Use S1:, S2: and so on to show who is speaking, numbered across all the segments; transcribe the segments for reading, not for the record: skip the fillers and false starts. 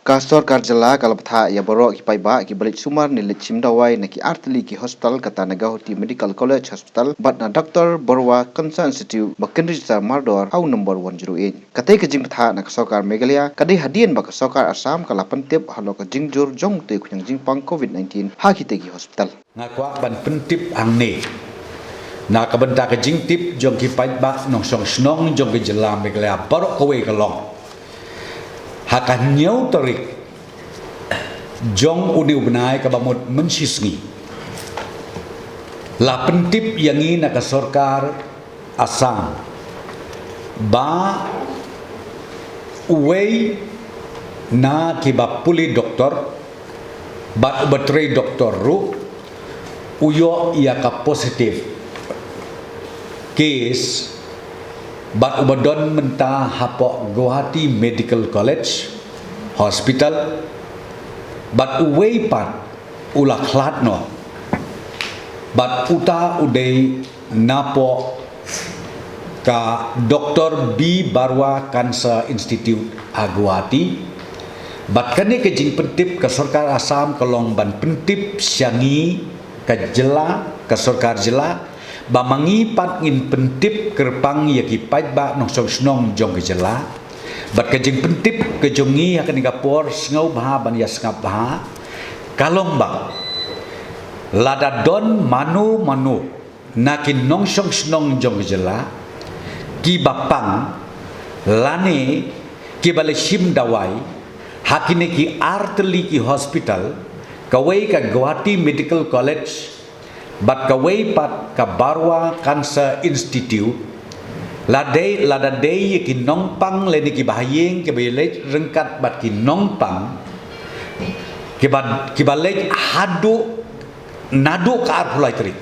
S1: Kastor Karjala Kalapatha Yaboro Kipaiba Kibalik Sumar Nilit Chimdawai Naki Artli Ki Hospital Kata Nagahoti Medical College Hospital Batna Dr. Borwa Cancer Institute Bakendrita Mardor Hau number 108 Katai Kajing Patha Nakasokar Megalia Kadai Hadian Bakasokar Assam Kalapantip Haloka Jingjur Jong Te Kunyang Jingpang COVID-19 Hakitegi Hospital
S2: Ngakwa ban pentip ang ni nakabenta ka jingtip jong kipaiba nong song snong jong ke jelam Megalia barok kowe kalong hakan nyau terik jong uni ubnai kabamut mensisngi la pentip yang ini nak sorkar Assam ba uwei na kibapuli doktor ba ubatri doktor ru uyo ia ka positif case bat ubadon mentah hapok Guwahati Medical College Hospital bat uwei pat ulah klatno bat uta udai napo ka Dr. B. Barwa Cancer Institute Guwahati bat kani kejing pentip ke Sarkar Assam kalong ban pentip syangi ke jela ke Sarkar jela bamangi pat ngin pentip kerpang yaki paitba nong song snong jong kejela bat kejing pentip kejongi akan Singapore sengau baha ban ya sengap baha kalong ba lada don manu nakin nong song snong jong kejela ki bapang lane ki bale shim dawai hakine ki artli ki hospital kawai ka Guwahati Medical College bat kawai pat ka Barwa Cancer Institute lada day ki nongpang leni ki bahayeng ki balej rengkat bat ki nongpang ki balej hadu nadu ka arpulai terik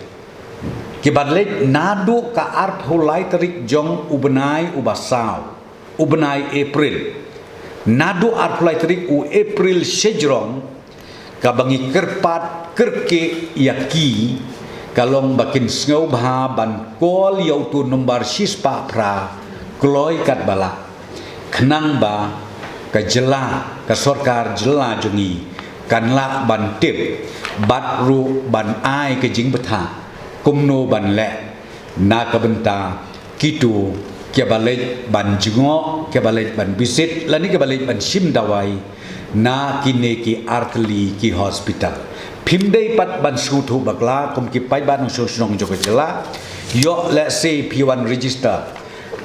S2: ki balej nadu ka arpulai terik jong ubnai ubasau ubnai April nadu arpulai terik u April sejrong ka bangi kerpat kerke yaki kalong bakin sengau baha ban kol yautu nombar sispa pra kloi kat bala kenang ba ka jela ka Sarkar jela jungi kanla ban tip bat ru ban ai ke jing betha kumno ban le na ka benta kitu ke balej ban jingo ke balej ban bisit lani ke balej ban sim dawai na kine ki artli ki hospital Pimdai pat ban sutu bakla kum ki pai ban so snong joko jela yo let's say P1 register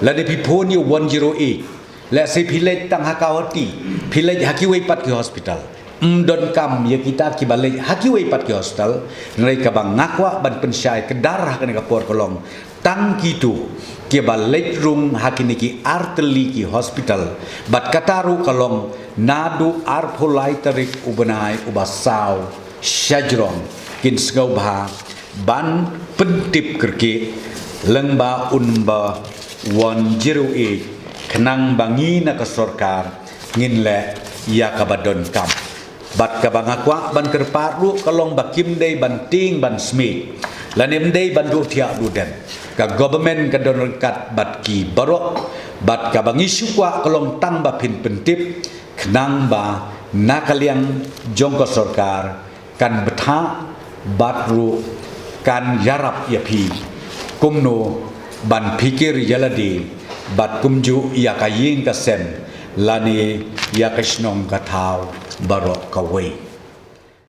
S2: la de pipon you 108 let's say pilej tang hakawati pilej hakiwei pat ki hospital don kam ya kita ki balej hakiwei pat ki hospital ngai ka bang ngakwa ban pensyai kedar kan ka por kolong tang kitu ki balej rung hakini ki artli ki hospital bat kataru kolong nadu arpulai tarik ubenai ubasau syajrong kin sengau baha ban pentip kerki lengba unba 108 kenang bangi na ka Sarkar ngin le ya kabadon kam bat ka bangakwa ban kerparu kalong bakim dei ban ting ban smith lanem dei ban du tia duden ka government ka don kat bat ki barok bat ka bangi sukwa kalong tang ba pin pentip kenang ba nakaliang jong ka Sarkar kan betha batru kan yarap yapi kumno ban pikir yaladi bat kumju ya kaying kasem lani ya kasnong katau barok kawai